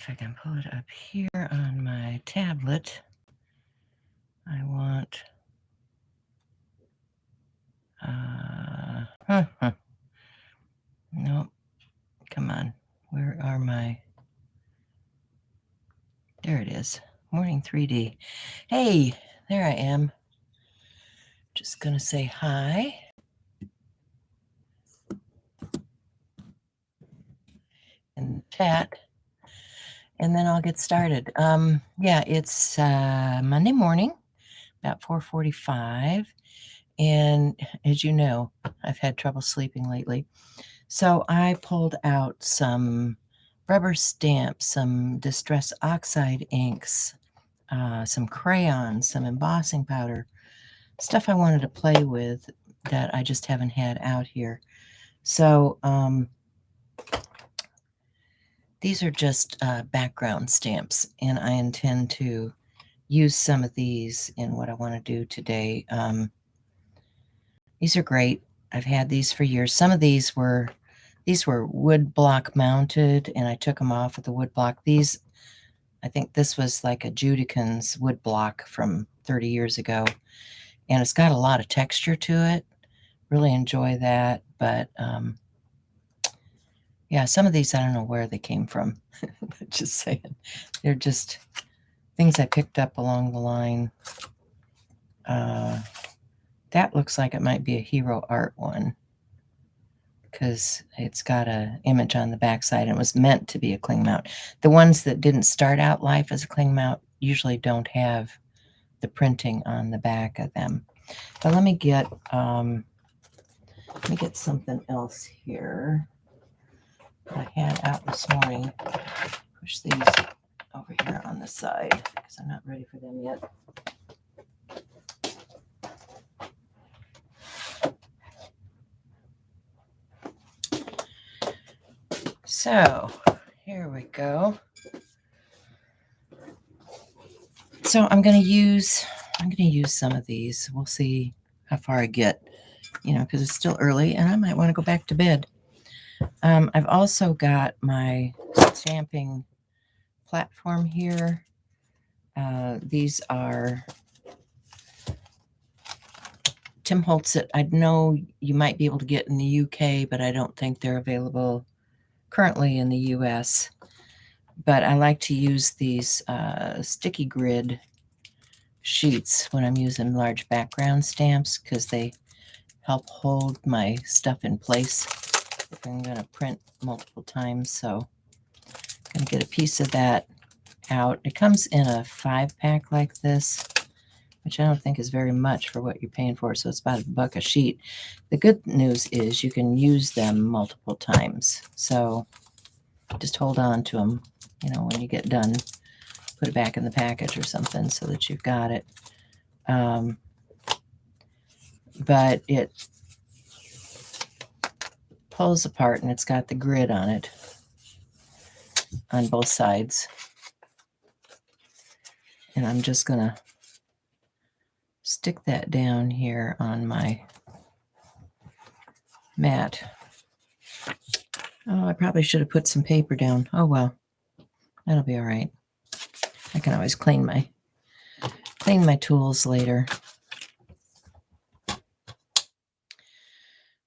if I can pull it up here on my tablet, I want, nope, come on, where are my, there it is, Morning 3D. Hey, there I am. Just gonna say hi. In chat, and then I'll get started. Yeah, it's Monday morning, about 4:45, and as you know, I've had trouble sleeping lately. So I pulled out some rubber stamps, some Distress Oxide inks, some crayons, some embossing powder, stuff I wanted to play with that I just haven't had out here. So these are just background stamps, and I intend to use some of these in what I want to do today. These are great. I've had these for years. Some of these were wood block mounted, and I took them off of the wood block. These, I think this was like a Judikins wood block from 30 years ago, and it's got a lot of texture to it. Really enjoy that, but yeah, some of these I don't know where they came from. Just saying, they're just things I picked up along the line. That looks like it might be a Hero Art one, because it's got an image on the backside and it was meant to be a cling mount. The ones that didn't start out life as a cling mount usually don't have the printing on the back of them. But let me get something else here I had out this morning. Push these over here on the side because I'm not ready for them yet. So here we go. So I'm going to use some of these. We'll see how far I get, because it's still early and I might want to go back to bed. I've also got my stamping platform here. These are Tim Holtz. I know you might be able to get in the UK, but I don't think they're available currently in the US. But I like to use these sticky grid sheets when I'm using large background stamps because they help hold my stuff in place if I'm going to print multiple times. So I'm going to get a piece of that out. It comes in a 5-pack like this, which I don't think is very much for what you're paying for. So it's about $1 a sheet. The good news is you can use them multiple times. So just hold on to them, when you get done, put it back in the package or something so that you've got it. But it pulls apart and it's got the grid on it on both sides. And I'm just going to stick that down here on my mat. Oh, I probably should have put some paper down. Oh, well, that'll be all right. I can always clean my tools later.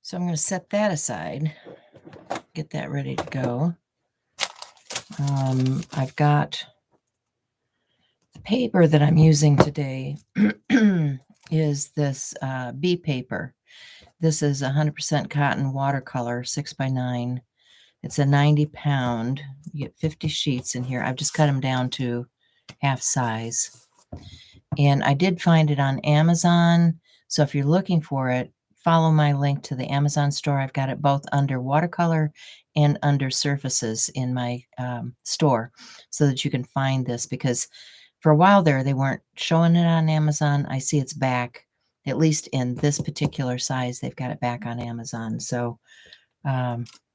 So I'm going to set that aside, get that ready to go. I've got the paper that I'm using today is this B paper. This is 100% cotton watercolor, 6x9. It's a 90-pound. You get 50 sheets in here. I've just cut them down to half size. And I did find it on Amazon. So if you're looking for it, follow my link to the Amazon store. I've got it both under watercolor and under surfaces in my store so that you can find this, because for a while there, they weren't showing it on Amazon. I see it's back, at least in this particular size. They've got it back on Amazon. So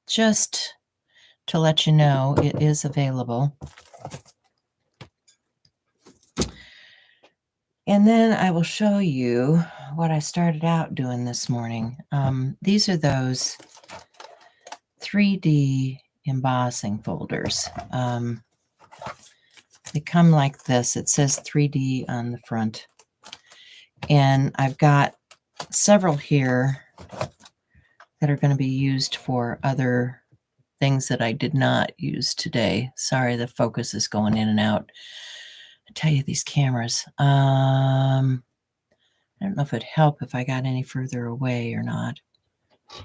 just to let you know, it is available. And then I will show you what I started out doing this morning. These are those 3D embossing folders. They come like this. It says 3D on the front. And I've got several here that are going to be used for other things that I did not use today. Sorry, the focus is going in and out. I tell you, these cameras. I don't know if it'd help if I got any further away or not. Let's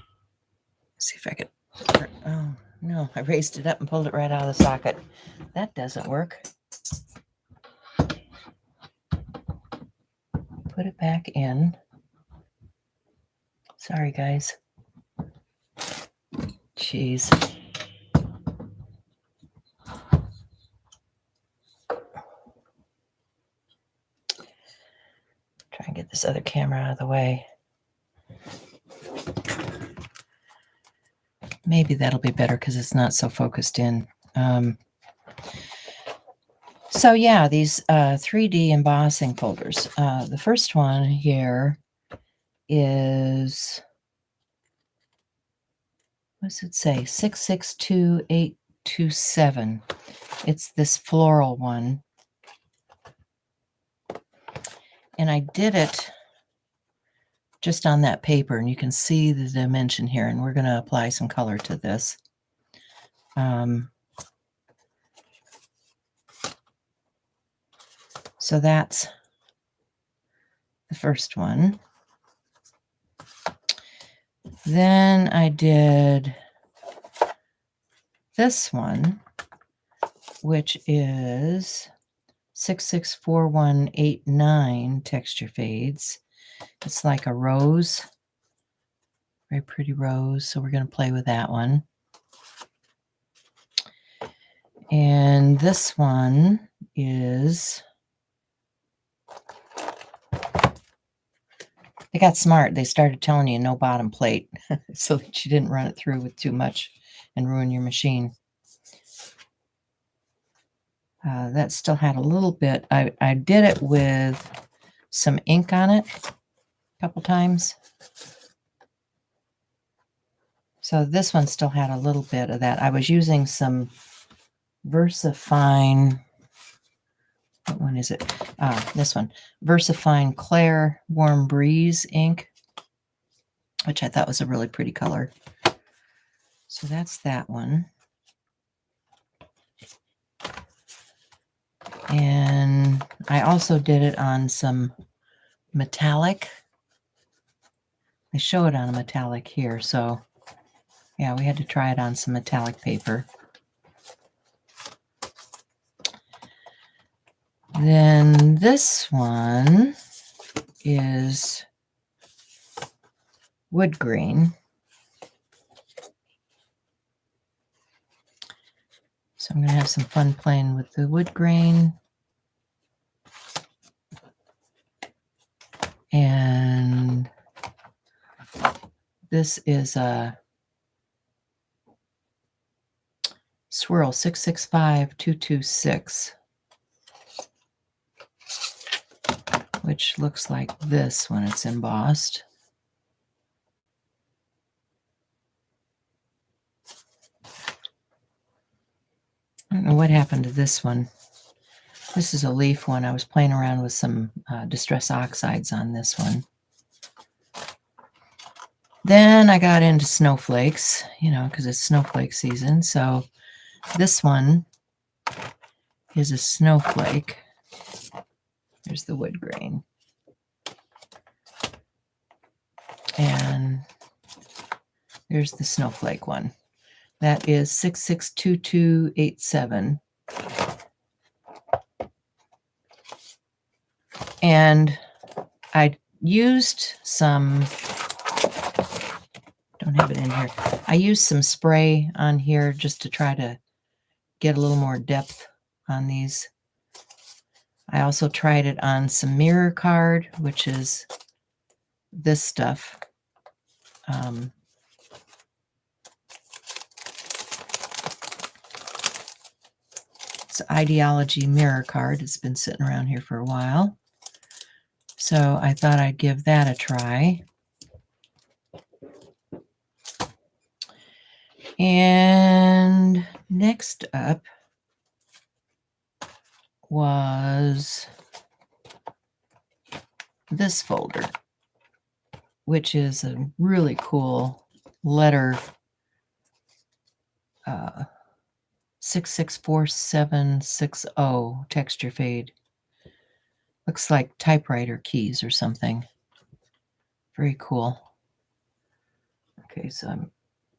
see if I could. Oh, no, I raised it up and pulled it right out of the socket. That doesn't work. Put it back in. Sorry, guys. Jeez. Try and get this other camera out of the way. Maybe that'll be better because it's not so focused in. So yeah, these 3D embossing folders. The first one here is, what does it say? 662827. It's this floral one. And I did it just on that paper, and you can see the dimension here, and we're going to apply some color to this. So that's the first one. Then I did this one, which is 664189 texture fades. It's like a rose, very pretty rose. So we're going to play with that one. And this one is, they got smart. They started telling you no bottom plate so that you didn't run it through with too much and ruin your machine. That still had a little bit. I did it with some ink on it a couple times. So this one still had a little bit of that. I was using some VersaFine. What one is it? This one. VersaFine Claire Warm Breeze ink, which I thought was a really pretty color. So that's that one. And I also did it on some metallic. I show it on a metallic here. So yeah, we had to try it on some metallic paper. Then this one is wood grain. So I'm going to have some fun playing with the wood grain. And this is a swirl 665226, which looks like this when it's embossed. I don't know what happened to this one. This is a leaf one. I was playing around with some distress oxides on this one. Then I got into snowflakes, you know, because it's snowflake season. So this one is a snowflake. There's the wood grain. And there's the snowflake one. That is 662287. And I used some, don't have it in here. I used some spray on here just to try to get a little more depth on these. I also tried it on some mirror card, which is this stuff. It's Ideology mirror card. It's been sitting around here for a while. So I thought I'd give that a try. And next up was this folder, which is a really cool letter 664760 texture fade. Looks like typewriter keys or something. Very cool. Okay, so I'm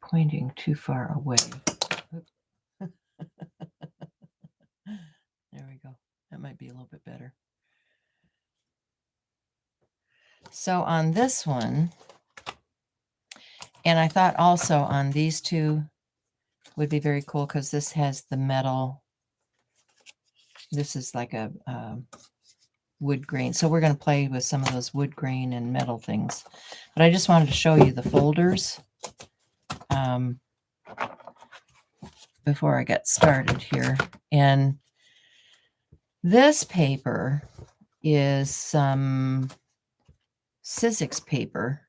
pointing too far away. There we go. That might be a little bit better. So on this one, and I thought also on these two would be very cool because this has the metal. This is like a wood grain. So we're going to play with some of those wood grain and metal things. But I just wanted to show you the folders before I get started here. And this paper is some Sizzix paper,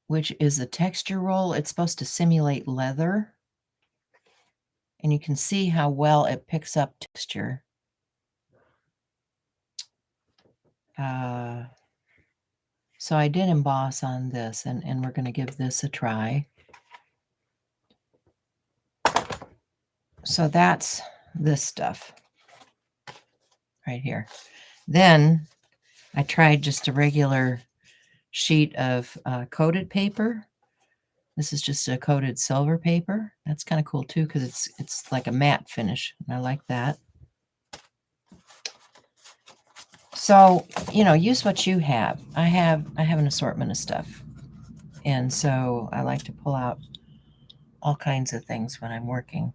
which is a texture roll. It's supposed to simulate leather. And you can see how well it picks up texture. So I did emboss on this, and we're going to give this a try. So that's this stuff right here. Then I tried just a regular sheet of coated paper. This is just a coated silver paper. That's kind of cool too because it's like a matte finish, and I like that. So, you know, use what you have. I have an assortment of stuff. And so I like to pull out all kinds of things when I'm working.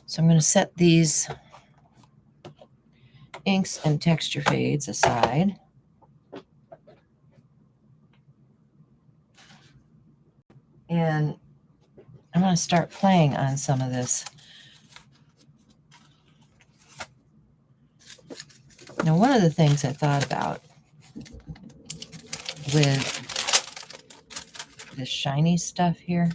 So I'm going to set these inks and texture fades aside. And I'm going to start playing on some of this. Now, one of the things I thought about with this shiny stuff here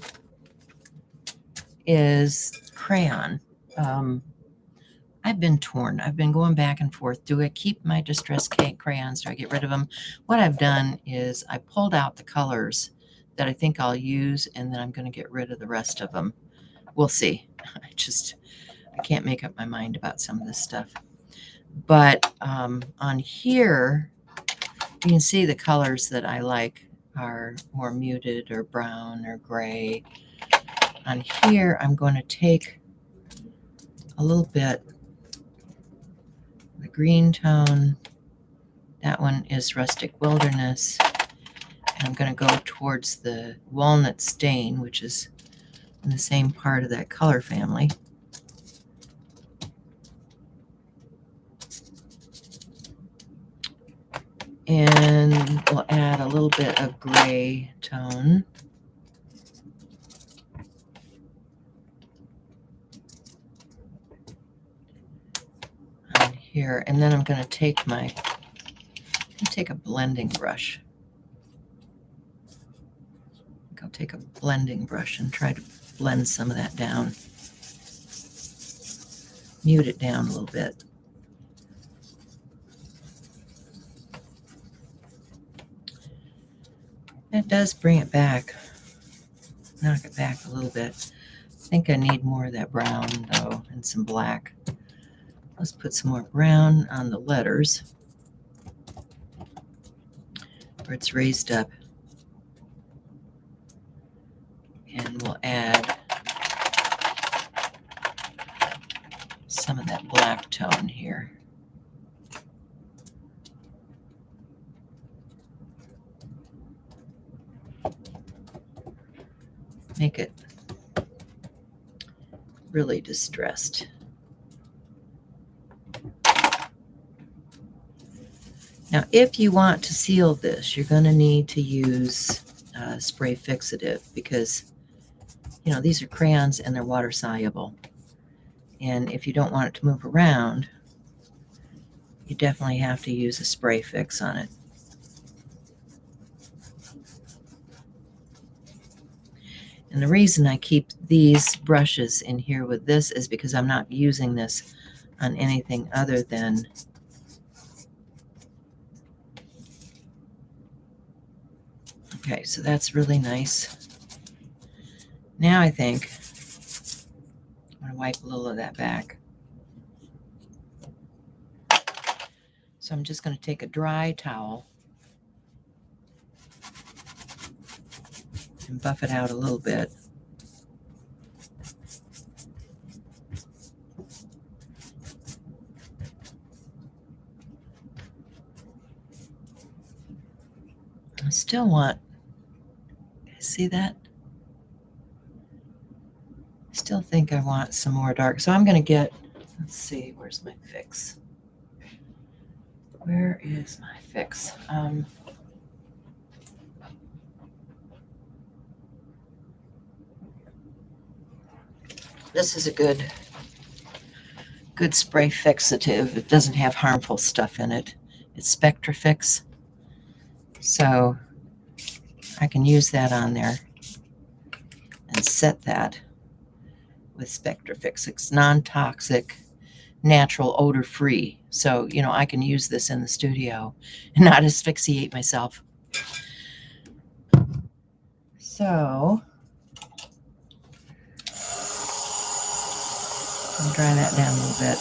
is crayon. I've been torn. I've been going back and forth. Do I keep my Distress crayons? Do I get rid of them? What I've done is I pulled out the colors that I think I'll use, and then I'm going to get rid of the rest of them. We'll see. I can't make up my mind about some of this stuff. But on here, you can see the colors that I like are more muted or brown or gray. On here, I'm going to take a little bit the green tone. That one is Rustic Wilderness. And I'm going to go towards the Walnut Stain, which is in the same part of that color family. And we'll add a little bit of gray tone. On here. And then I'm going to take a blending brush. I'll take a blending brush and try to blend some of that down. Mute it down a little bit. That does bring it back. Knock it back a little bit. I think I need more of that brown, though, and some black. Let's put some more brown on the letters where it's raised up. And we'll add some of that black tone here. Make it really distressed. Now, if you want to seal this, you're going to need to use spray fixative because, you know, these are crayons and they're water soluble. And if you don't want it to move around, you definitely have to use a spray fix on it. And the reason I keep these brushes in here with this is because I'm not using this on anything other than okay, so that's really nice. Now I think I'm going to wipe a little of that back. So I'm just going to take a dry towel and buff it out a little bit. I still want, see that? I still think I want some more dark. So I'm going to get, let's see, where's my fix? Where is my fix? This is a good spray fixative. It doesn't have harmful stuff in it. It's Spectrafix. So I can use that on there and set that with Spectrafix. It's non-toxic, natural, odor-free. So, you know, I can use this in the studio and not asphyxiate myself. So I'll dry that down a little bit.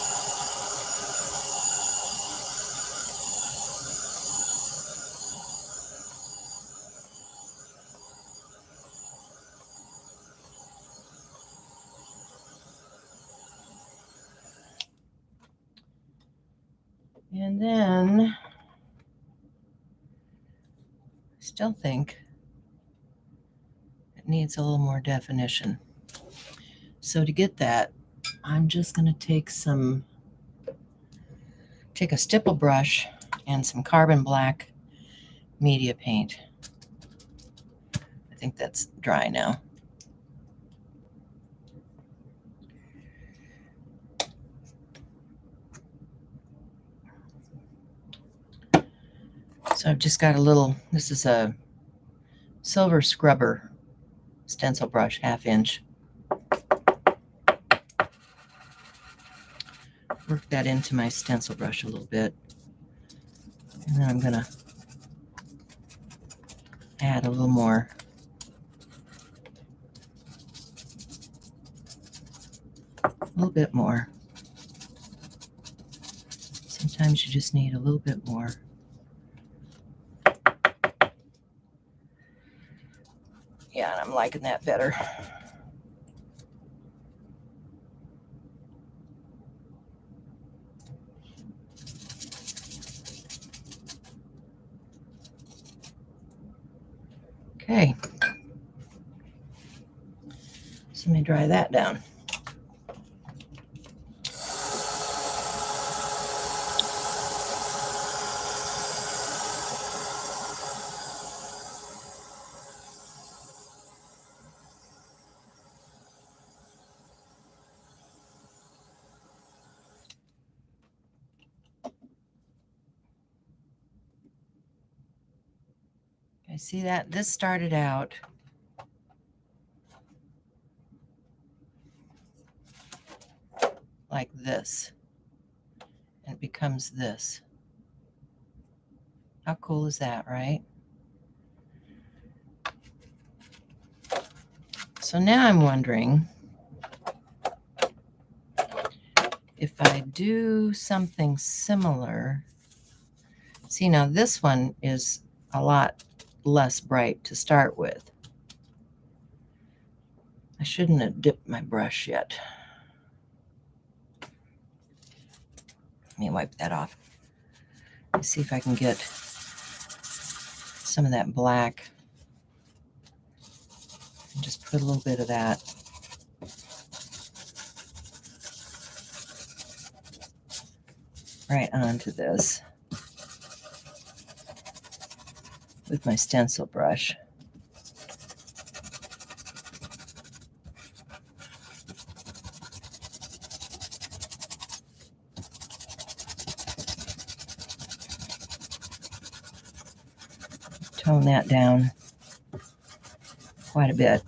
And then I still think it needs a little more definition. So to get that, I'm just going to take a stipple brush and some carbon black media paint. I think that's dry now. So I've just got a little, this is a silver scrubber stencil brush, 1/2 inch. Work that into my stencil brush a little bit. And then I'm going to add a little more. A little bit more. Sometimes you just need a little bit more. Yeah, and I'm liking that better. Okay. So let me dry that down. Okay, see that? This started out like this. And it becomes this. How cool is that, right? So now I'm wondering if I do something similar. See, now this one is a lot less bright to start with. I shouldn't have dipped my brush yet. Let me wipe that off. Let's see if I can get some of that black and just put a little bit of that right onto this with my stencil brush. Tone that down quite a bit.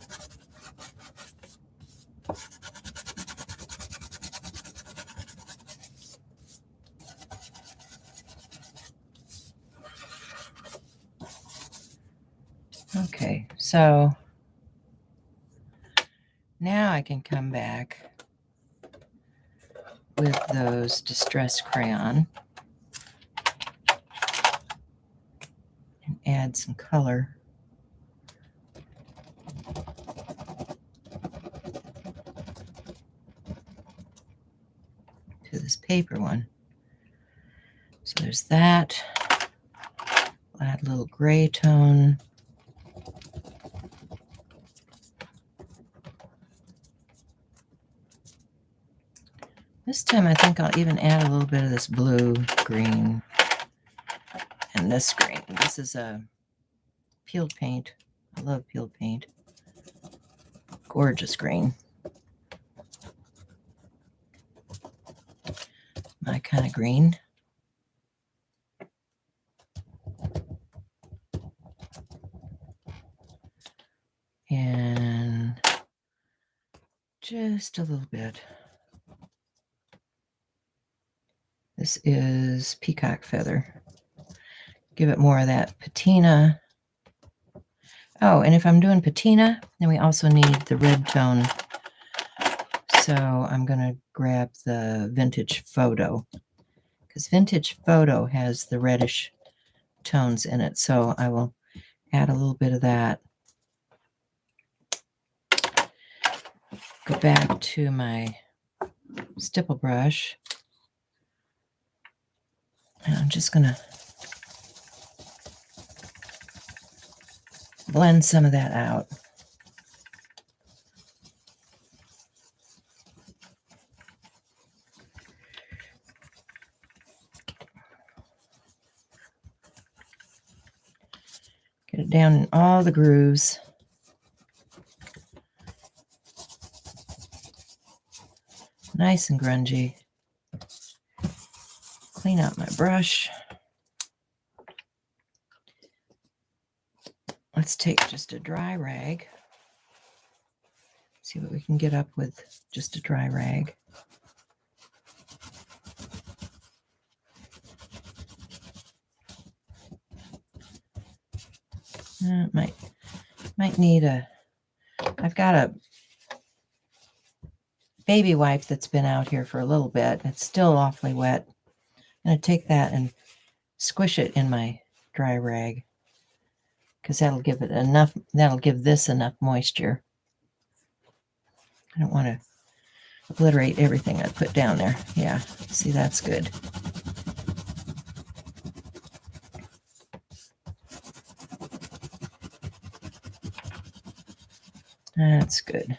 Okay, so now I can come back with those Distress Crayon and add some color to this paper one. So there's that. I'll add a little gray tone. This time I think I'll even add a little bit of this blue green and this green. This is a peeled paint. I love peeled paint. Gorgeous green. My kind of green. And just a little bit. This is peacock feather. Give it more of that patina. Oh, and if I'm doing patina, then we also need the red tone. So I'm going to grab the Vintage Photo, because Vintage Photo has the reddish tones in it. So I will add a little bit of that. Go back to my stipple brush. And I'm just going to blend some of that out. Get it down in all the grooves. Nice and grungy. Clean out my brush. Let's take just a dry rag. See what we can get up with just a dry rag. Might need a, I've got a baby wipe that's been out here for a little bit. It's still awfully wet. I'm going to take that and squish it in my dry rag, because that'll give it enough, that'll give this enough moisture. I don't want to obliterate everything I put down there. Yeah, see, that's good. That's good.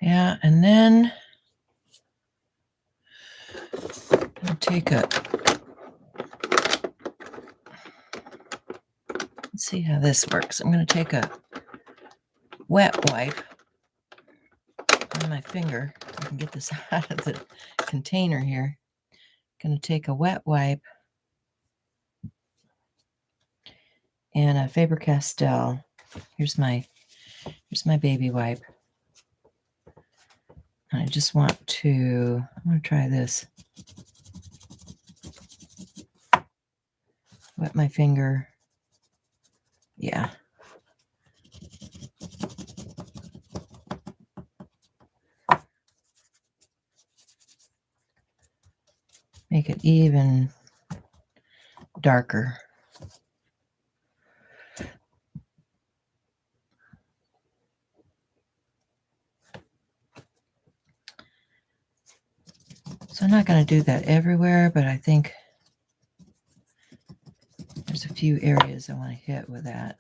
Yeah, and then I'll take a, let's see how this works. I'm going to take a wet wipe on my finger. I can get this out of the container here. Going to take a wet wipe and a Faber-Castell. Here's my baby wipe. I just want to, I'm going to try this. Wet my finger. Yeah. Make it even darker. So I'm not going to do that everywhere, but I think there's a few areas I want to hit with that.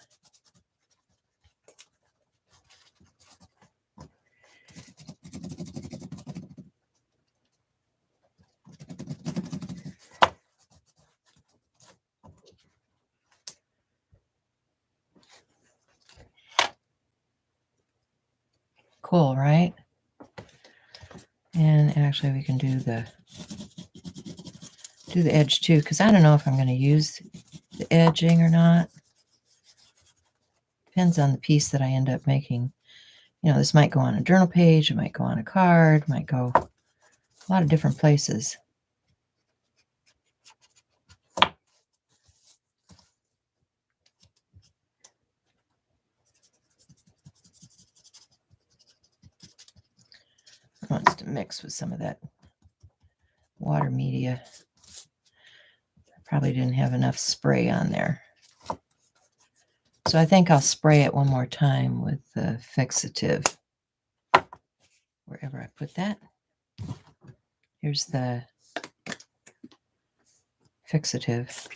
And actually we can do the edge too, because I don't know if I'm going to use the edging or not. Depends on the piece that I end up making. You know, this might go on a journal page, it might go on a card, might go a lot of different places. It wants to mix with some of that water media. I probably didn't have enough spray on there. So I think I'll spray it one more time with the fixative. Wherever I put that. Here's the fixative.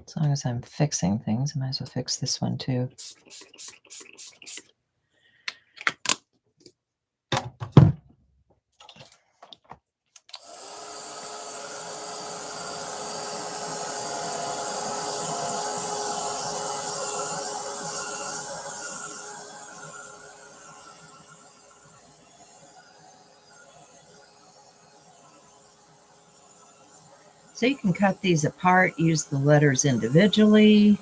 As long as I'm fixing things, I might as well fix this one too. So you can cut these apart, use the letters individually,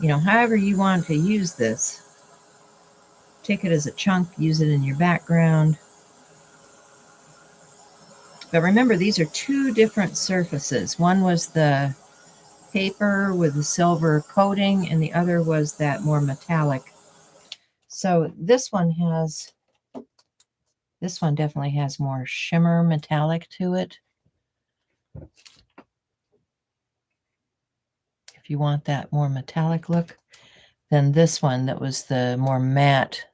you know, however you want to use this. Take it as a chunk, use it in your background. But remember, these are two different surfaces. One was the paper with the silver coating, and the other was that more metallic. So this one definitely has more shimmer metallic to it. If you want that more metallic look, then this one that was the more matte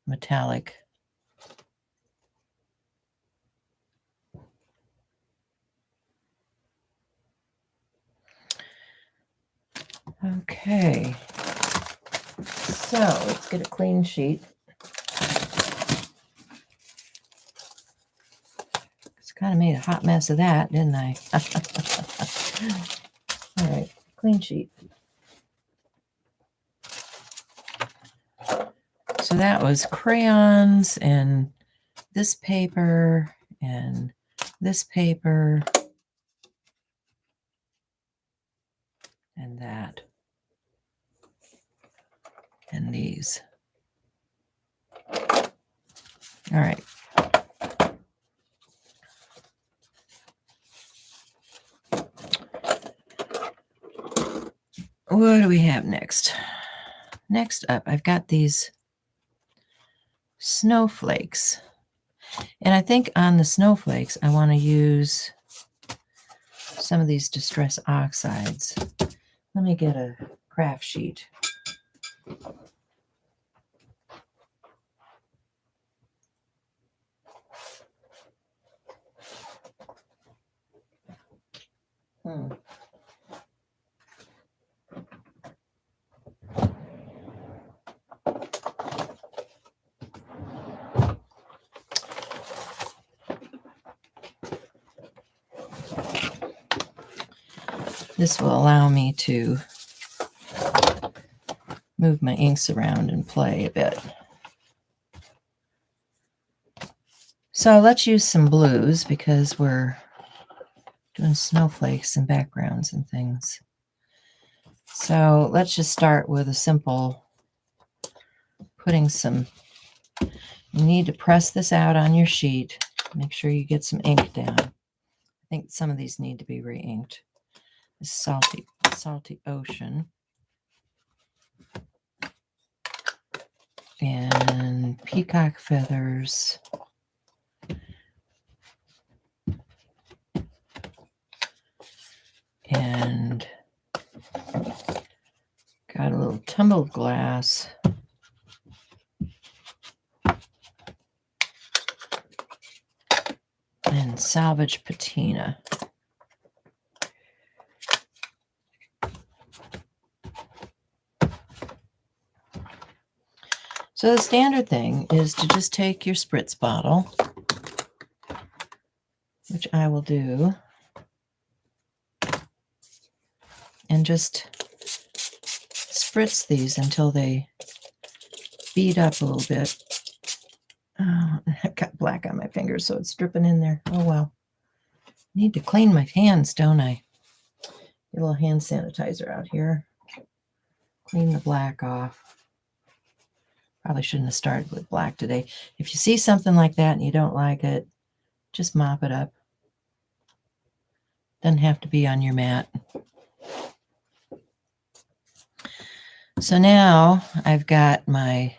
metallic. Okay, so let's get a clean sheet. Just kind of made a hot mess of that, didn't I? All right, clean sheet. So that was crayons and this paper and this paper and that and these. All right. What do we have next? Next up, I've got these snowflakes. And I think on the snowflakes, I want to use some of these distress oxides. Let me get a craft sheet. This will allow me to move my inks around and play a bit. So let's use some blues because we're doing snowflakes and backgrounds and things. So let's just start with a simple putting some, you need to press this out on your sheet. Make sure you get some ink down. I think some of these need to be re-inked. This salty ocean. And peacock feathers. And got a little tumbled glass. And salvage patina. So the standard thing is to just take your spritz bottle, which I will do, and just spritz these until they bead up a little bit. I've got black on my fingers, so it's dripping in there. Oh, well. Need to clean my hands, don't I? Get a little hand sanitizer out here. Clean the black off. Probably shouldn't have started with black today. If you see something like that and you don't like it, just mop it up. Doesn't have to be on your mat. So now I've got my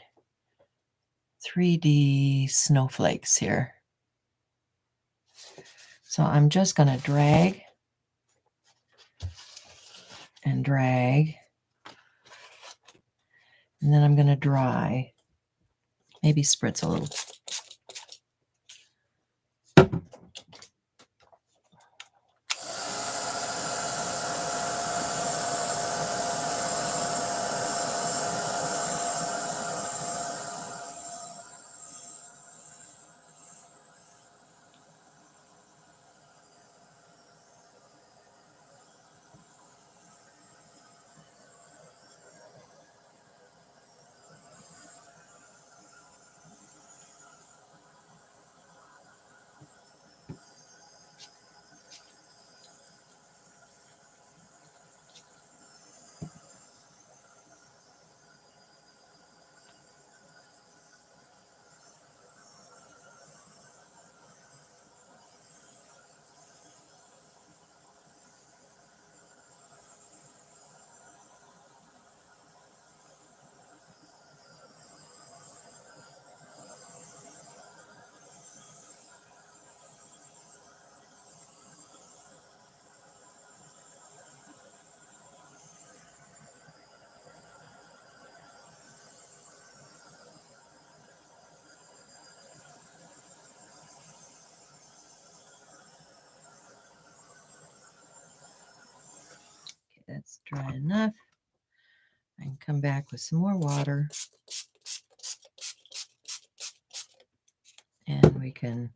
3D snowflakes here. So I'm just going to drag and drag, and then I'm going to dry. Maybe spritz a little. That's dry enough. I can come back with some more water. And we can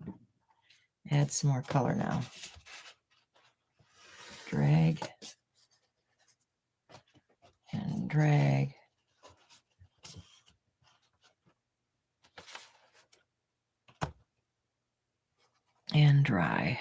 add some more color now. Drag and drag. And dry.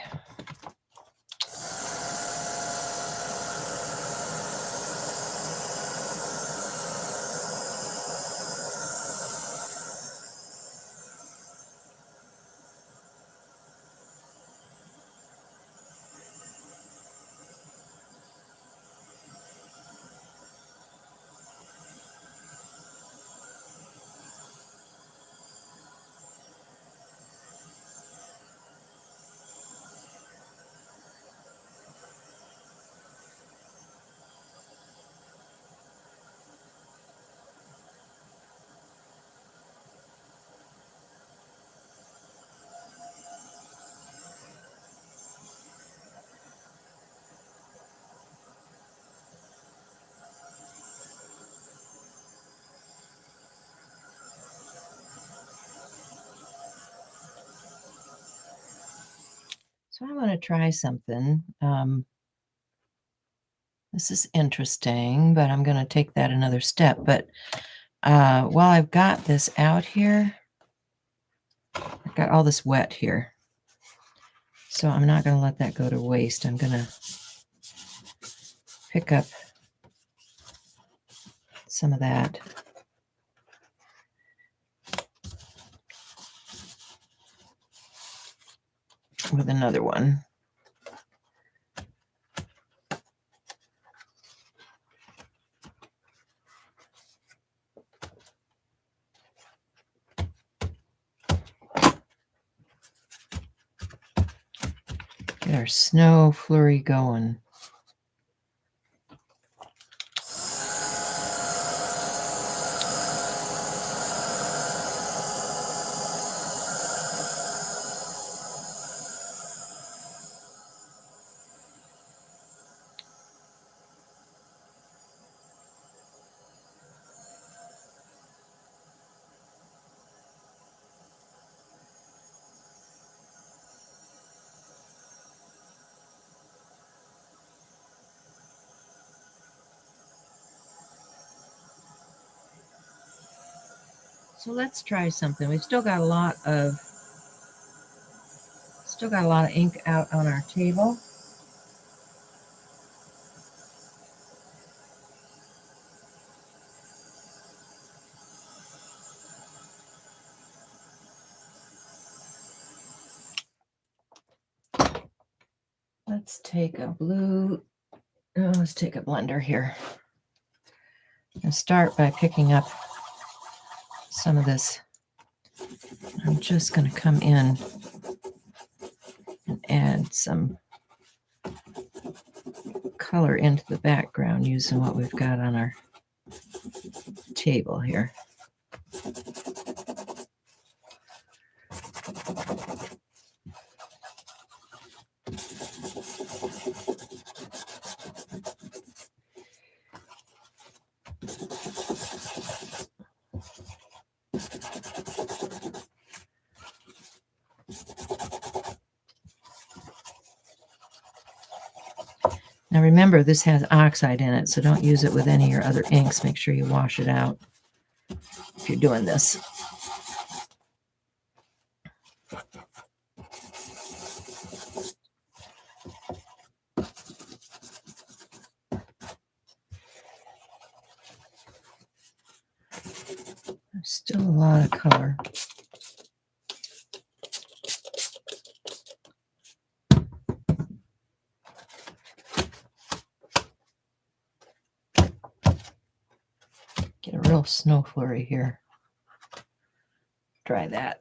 So I want to try something. This is interesting, but I'm going to take that another step. But while I've got this out here, I've got all this wet here. So I'm not going to let that go to waste. I'm going to pick up some of that. With another one. Get our snow flurry going. So let's try something. We've still got a lot of Still got a lot of ink out on our table. Let's take a blue, let's take a blender here and start by picking up some of this. I'm just going to come in and add some color into the background using what we've got on our table here. Now remember, this has oxide in it, so don't use it with any of your other inks. Make sure you wash it out if you're doing this. There's still a lot of color. Get a real snow flurry here. Try that.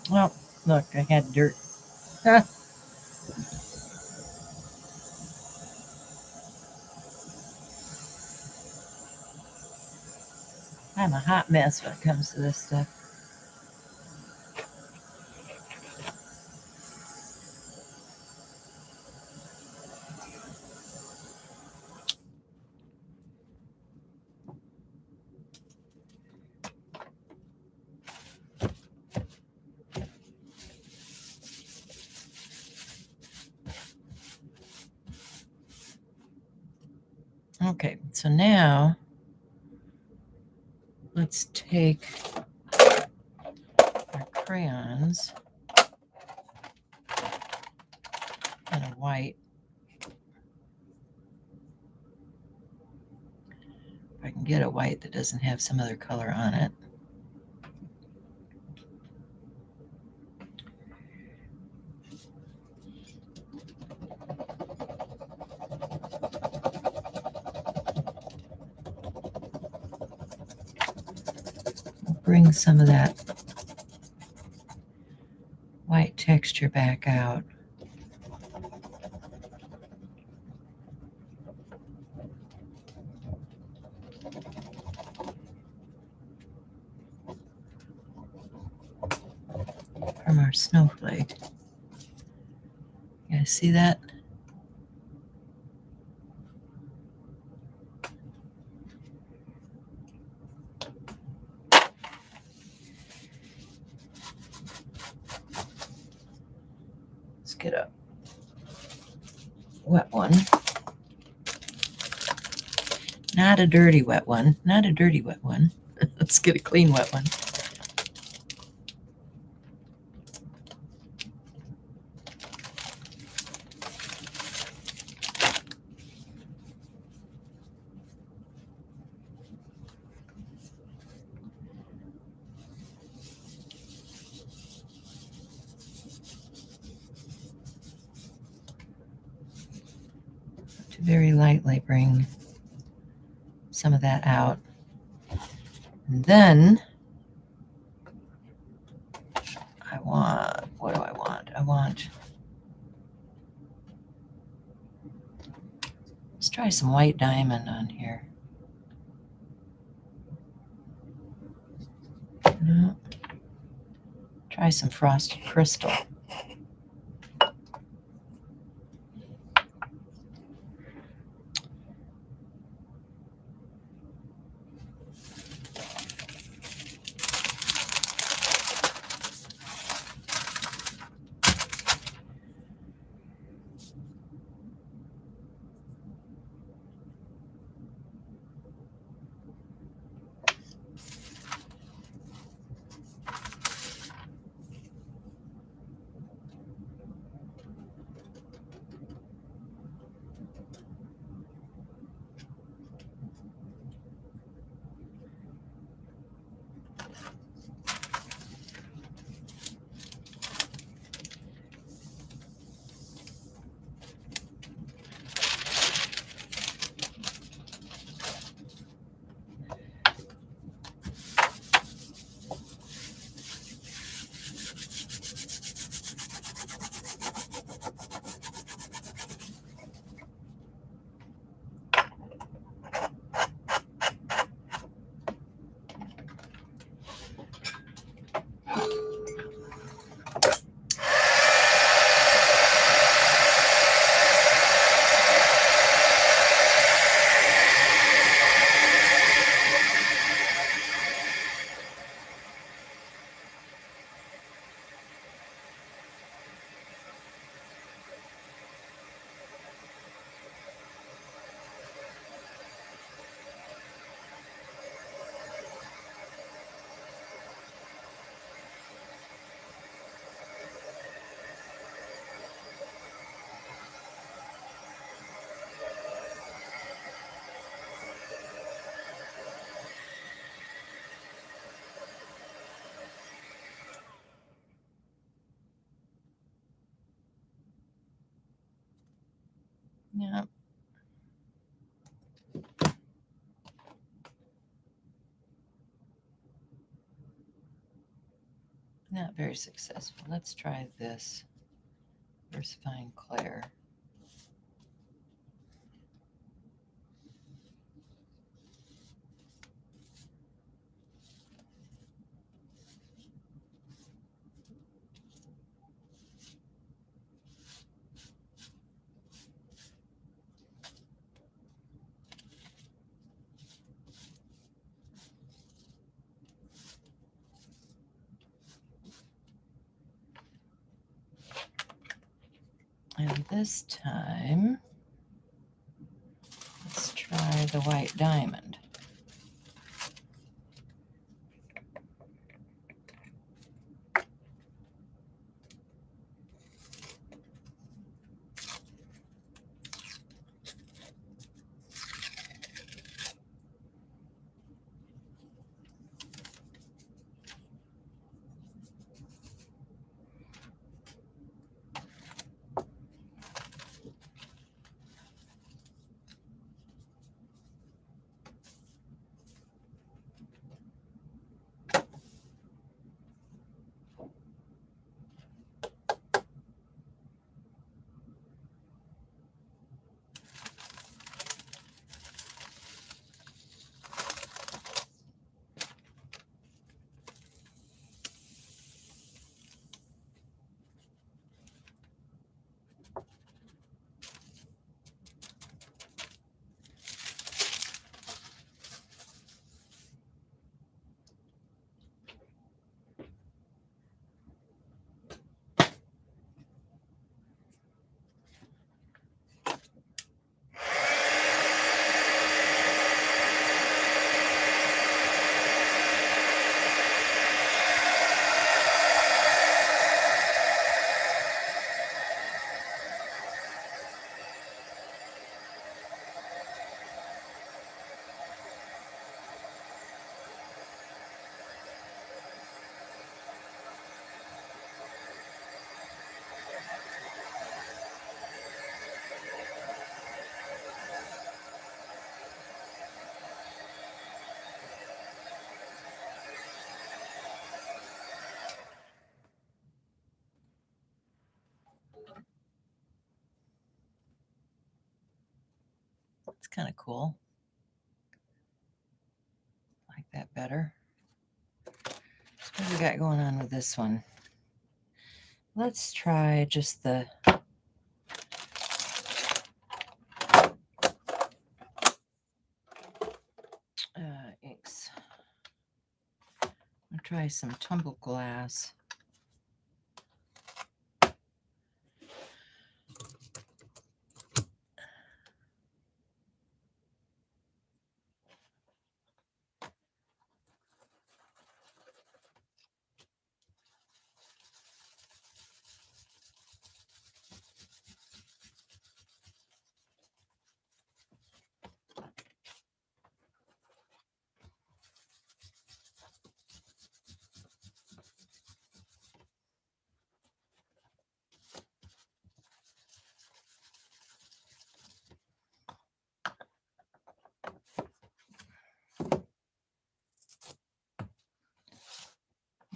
Well, look, I had dirt. I'm a hot mess when it comes to this stuff. Okay, so now let's take our crayons and a white. If I can get a white that doesn't have some other color on it. Bring some of that white texture back out. From our snowflake. You guys see that? Let's get a wet one. Not a dirty wet one. Not a dirty wet one. Let's get a clean wet one. To very lightly bring some of that out. And then I want, what do I want? Let's try some white diamond on here. No. Try some frosted crystal. Yeah. Not very successful. Let's try this. Versifying Claire. And this time, let's try the white diamond. It's kind of cool. Like that better. So what do we got going on with this one? Let's try just the inks. I'll try some tumbled glass.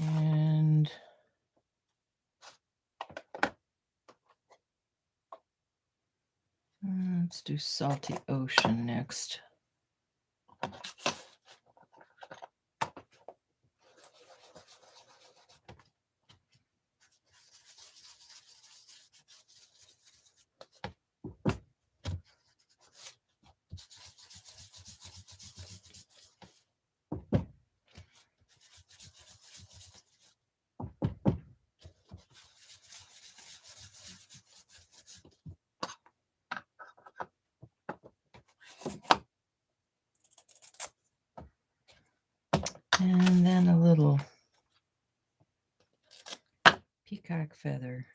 And let's do Salty Ocean next. And then a little peacock feather.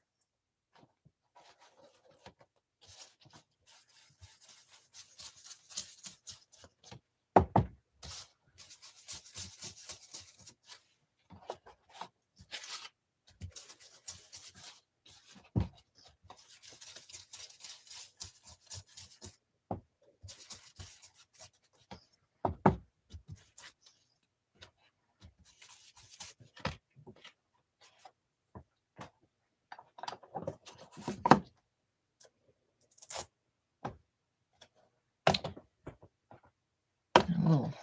We'll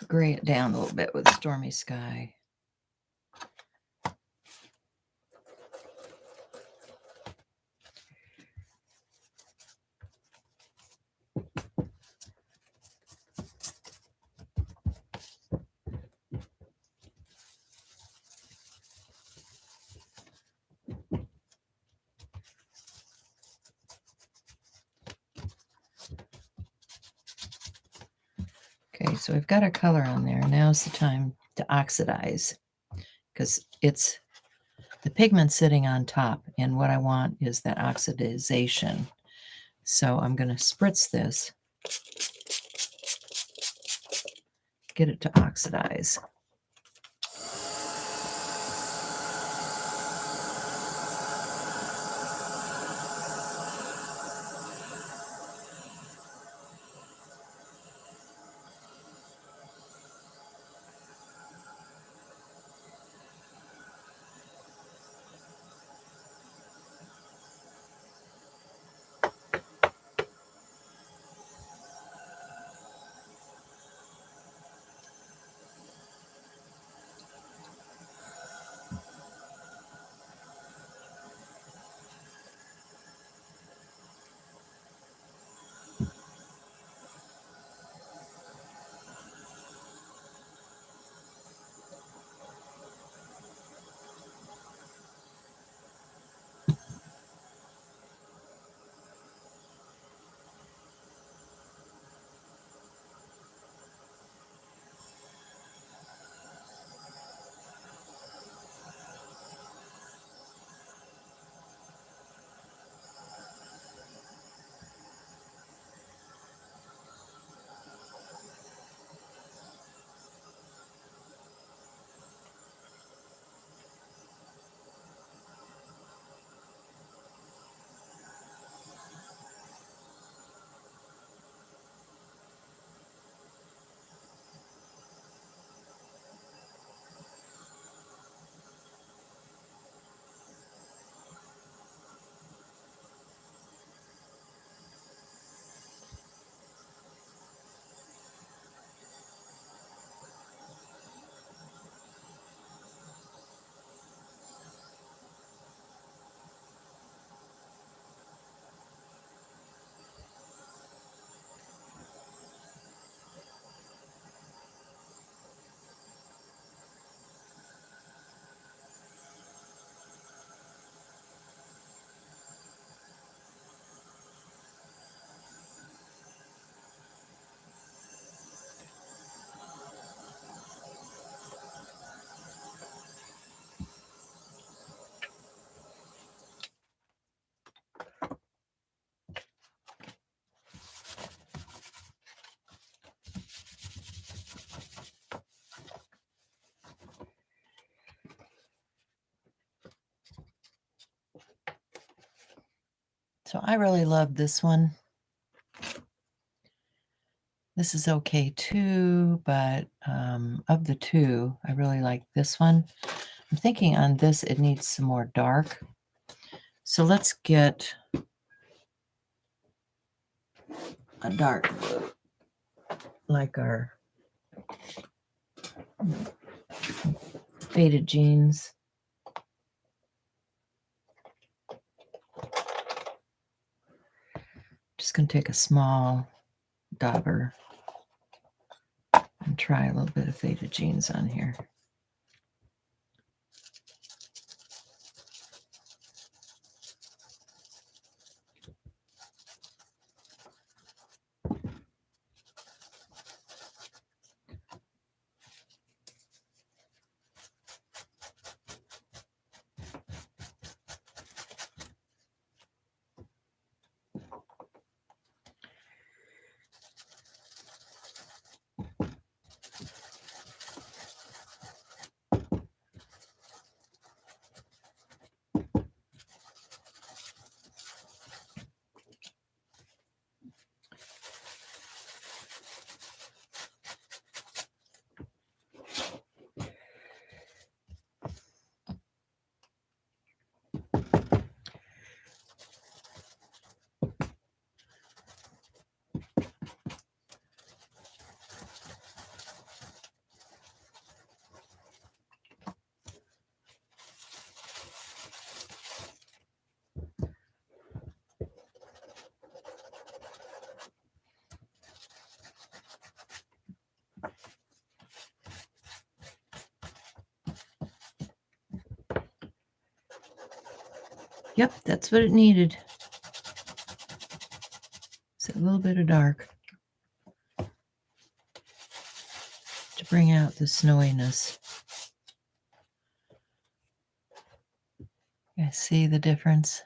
gray it down a little bit with Stormy Sky. Okay, so we've got our color on there. Now's the time to oxidize because it's the pigment sitting on top, and what I want is that oxidization. So I'm going to spritz this, get it to oxidize. So I really love this one. This is okay too, but of the two, I really like this one. I'm thinking on this, it needs some more dark. So let's get a dark blue, like our faded jeans. Just going to take a small dauber and try a little bit of faded jeans on here. Yep, that's what it needed. It's a little bit of dark to bring out the snowiness. You guys see the difference?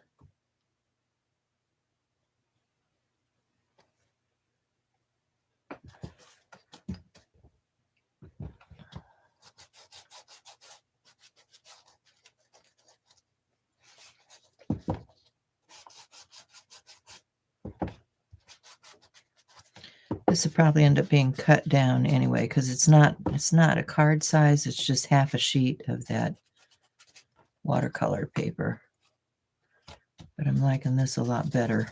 This will probably end up being cut down anyway, because it's not a card size, it's just half a sheet of that watercolor paper. But I'm liking this a lot better.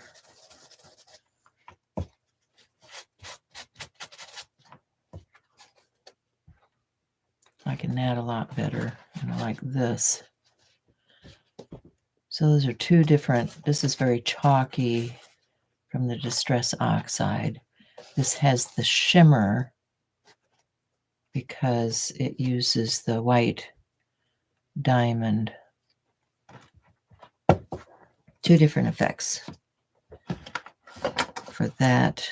Liking that a lot better, and I like this. So those are two different. This is very chalky from the Distress Oxide. This has the shimmer because it uses the white diamond. Two different effects for that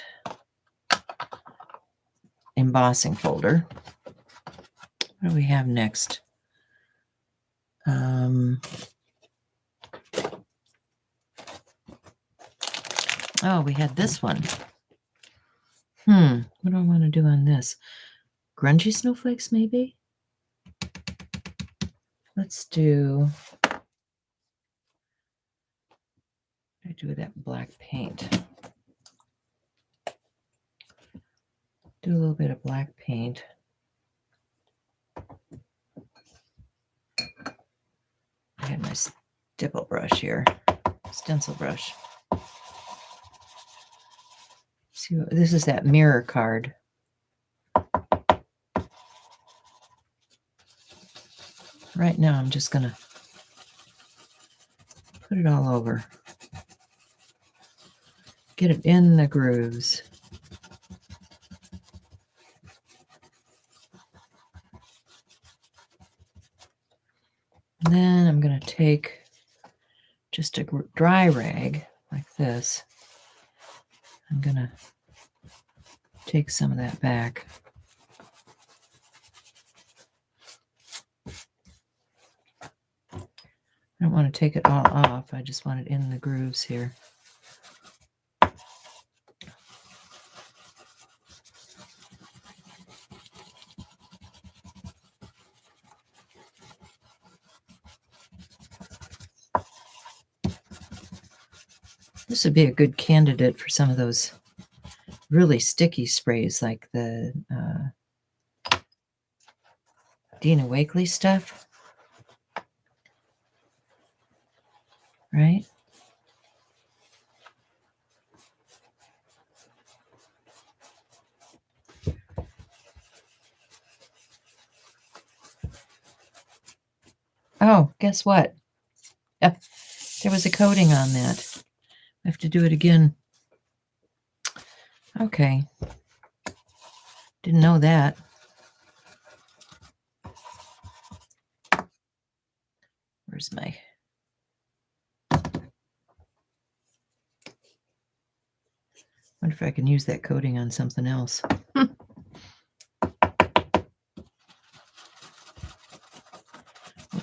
embossing folder. What do we have next? Oh, we had this one. What do I want to do on this? Grungy snowflakes, maybe? Let's do... I do that black paint. Do a little bit of black paint. I had my stipple brush here, stencil brush. See, this is that mirror card. Right now, I'm just gonna put it all over. Get it in the grooves. And then I'm going to take just a dry rag like this. I'm going to take some of that back. I don't want to take it all off. I just want it in the grooves here. This would be a good candidate for some of those really sticky sprays like the Dina Wakley stuff, right? Oh, guess what? Yep, there was a coating on that. I have to do it again. Okay. Didn't know that. Where's my... Wonder if I can use that coating on something else. Well,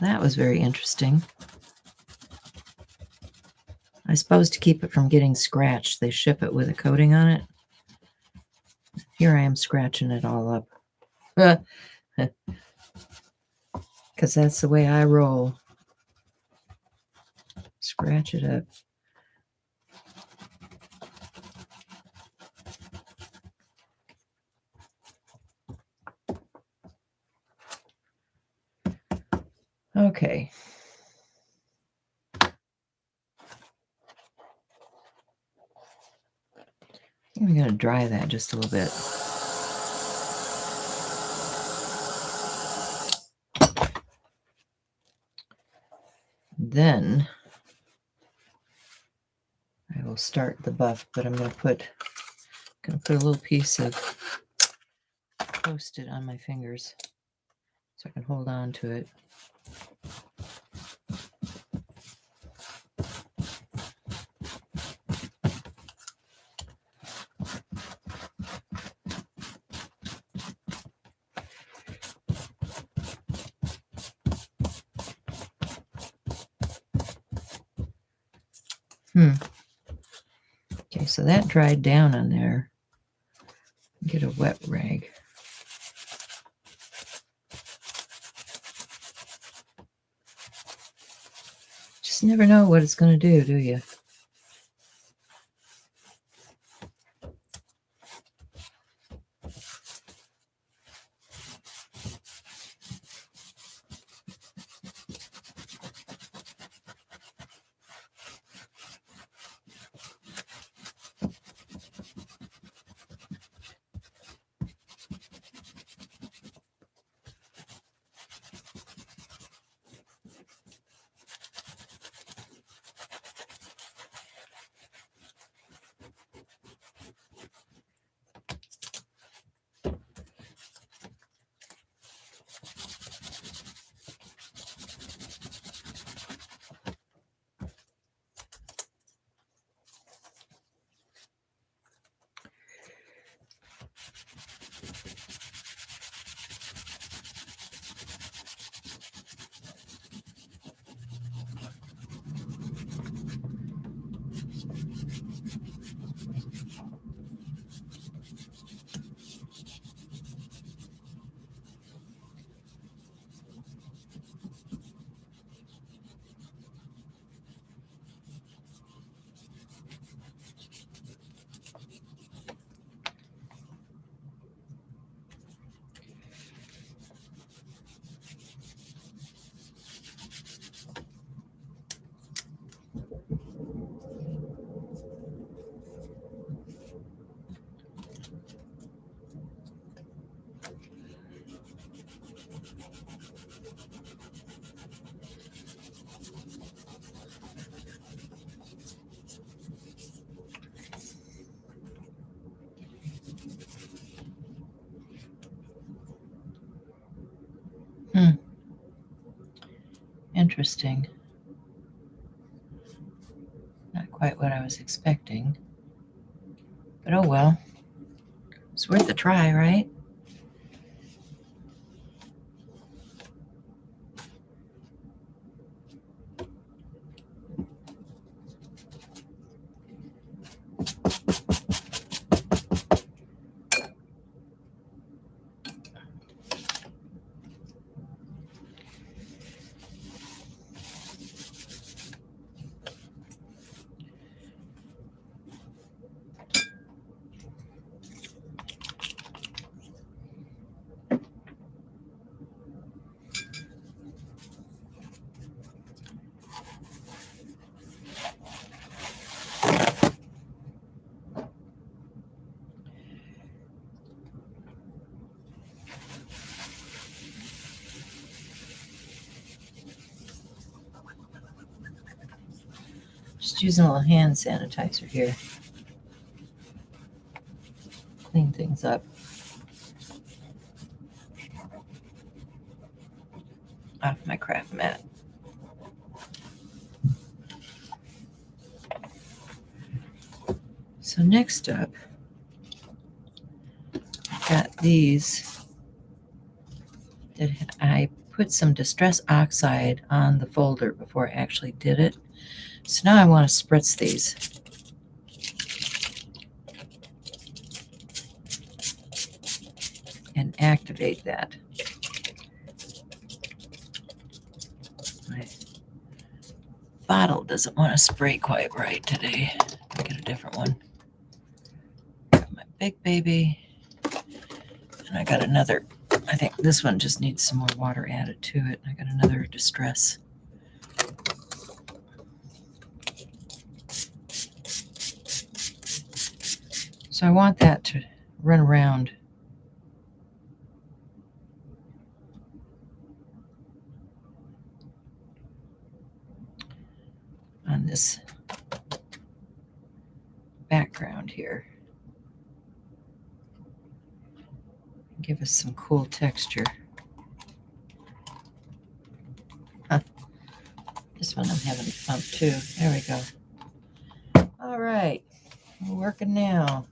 that was very interesting. I suppose to keep it from getting scratched, they ship it with a coating on it. Here I am scratching it all up. Because that's the way I roll. Scratch it up. Okay. I'm going to dry that just a little bit. Then I will start the buff, but I'm going to put a little piece of Post-it on my fingers so I can hold on to it. Okay, so that dried down on there. Get a wet rag. Just never know what it's going to do you? Interesting. Not quite what I was expecting. But oh well. It's worth a try, right? Just using a little hand sanitizer here. Clean things up. Off my craft mat. So next up, I've got these that I put some Distress Oxide on the folder before I actually did it. So now I want to spritz these. And activate that. My bottle doesn't want to spray quite right today. I'll get a different one. Got my big baby. And I got another, I think this one just needs some more water added to it. I got another Distress. So I want that to run around. On this background here. Give us some cool texture. Huh. This one I'm having fun too. There we go. All right, we're working now.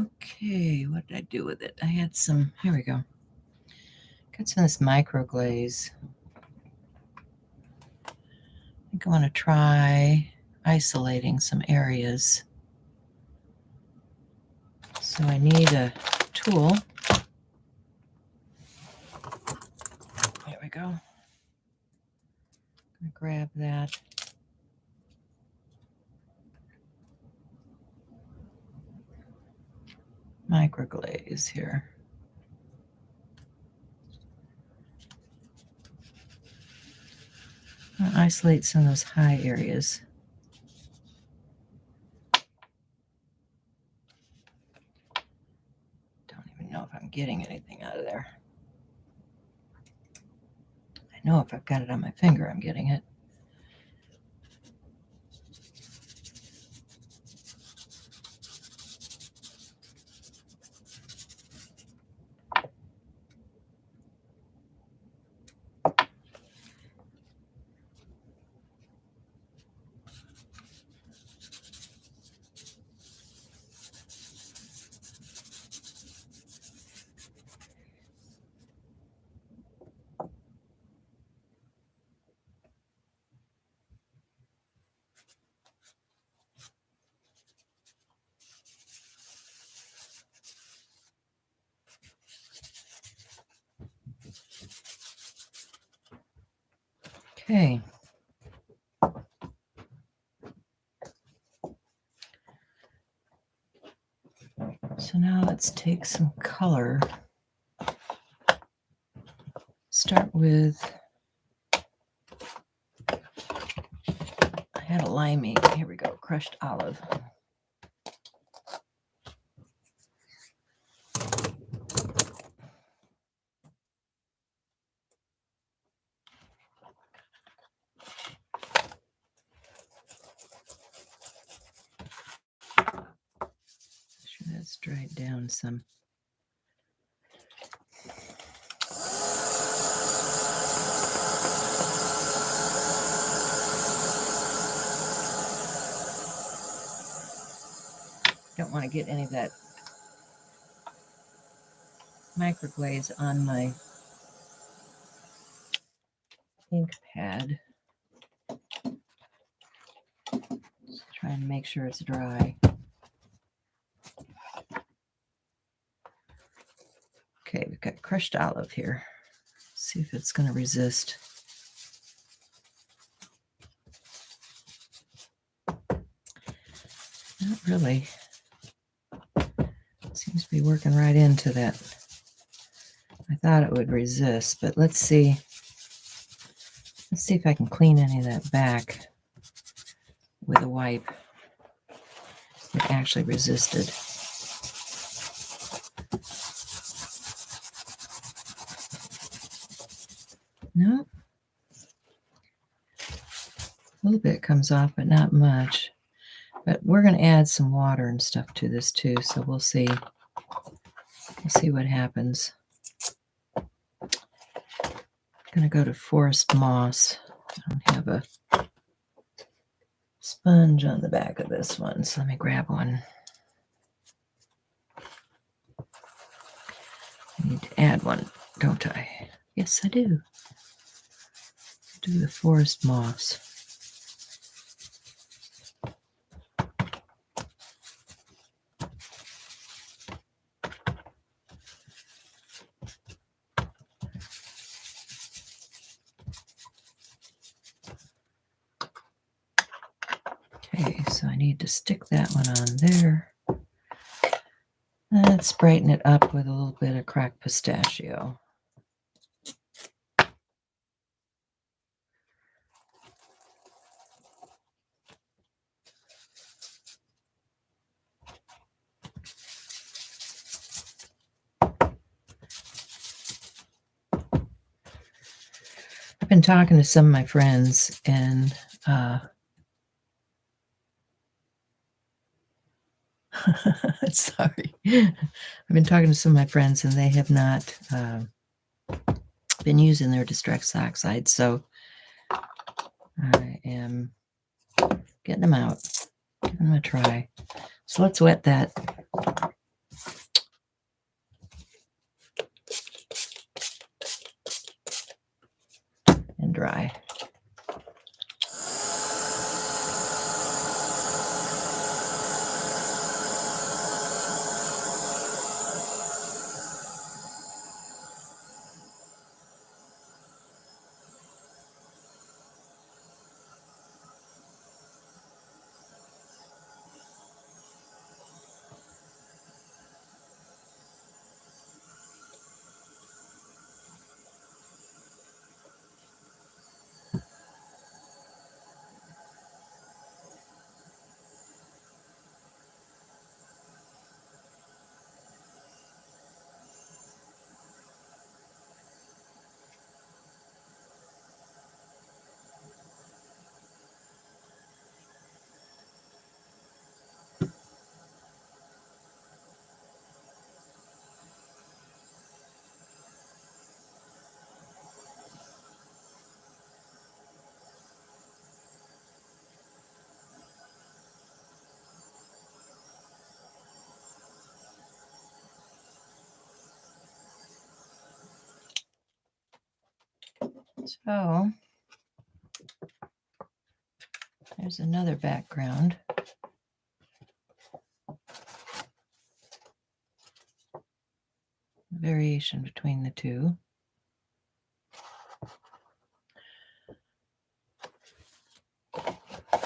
Okay, what did I do with it? I had some, here we go. Got some of this micro glaze. I think I want to try isolating some areas. So I need a tool. There we go. Grab that. Microglaze here. I'll isolate some of those high areas. Don't even know if I'm getting anything out of there. I know if I've got it on my finger, I'm getting it. Okay. So now let's take some color. Start with, I had a limey. Here we go, crushed olive. Sure that's dried down some. Don't want to get any of that microglaze on my ink pad. Just trying to make sure it's dry. Okay, we've got crushed olive here. See if it's going to resist. Not really. Seems to be working right into that. I thought it would resist, but let's see. Let's see if I can clean any of that back with a wipe. It actually resisted. No. A little bit comes off, but not much. But we're going to add some water and stuff to this too, so we'll see. We'll see what happens. I'm going to go to forest moss. I don't have a sponge on the back of this one, so let me grab one. I need to add one, don't I? Yes, I do. Do the forest moss. Okay, so I need to stick that one on there. Let's brighten it up with a little bit of cracked pistachio. I've been talking to some of my friends, and sorry. I've been talking to some of my friends, and they have not been using their Distress Oxide, so I am getting them out, giving them a try. So let's wet that. And dry. So there's another background. Variation between the two.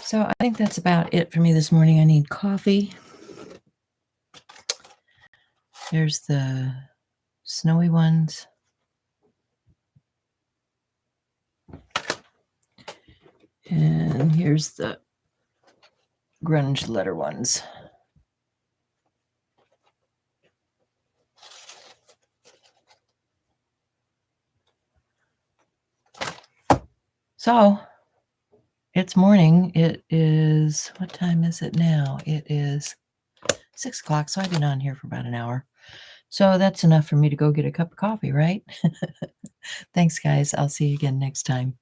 So I think that's about it for me this morning. I need coffee. There's the snowy ones. And here's the grunge letter ones. So it's morning. It is, what time is it now? It is 6 o'clock. So I've been on here for about an hour. So that's enough for me to go get a cup of coffee, right? Thanks, guys. I'll see you again next time.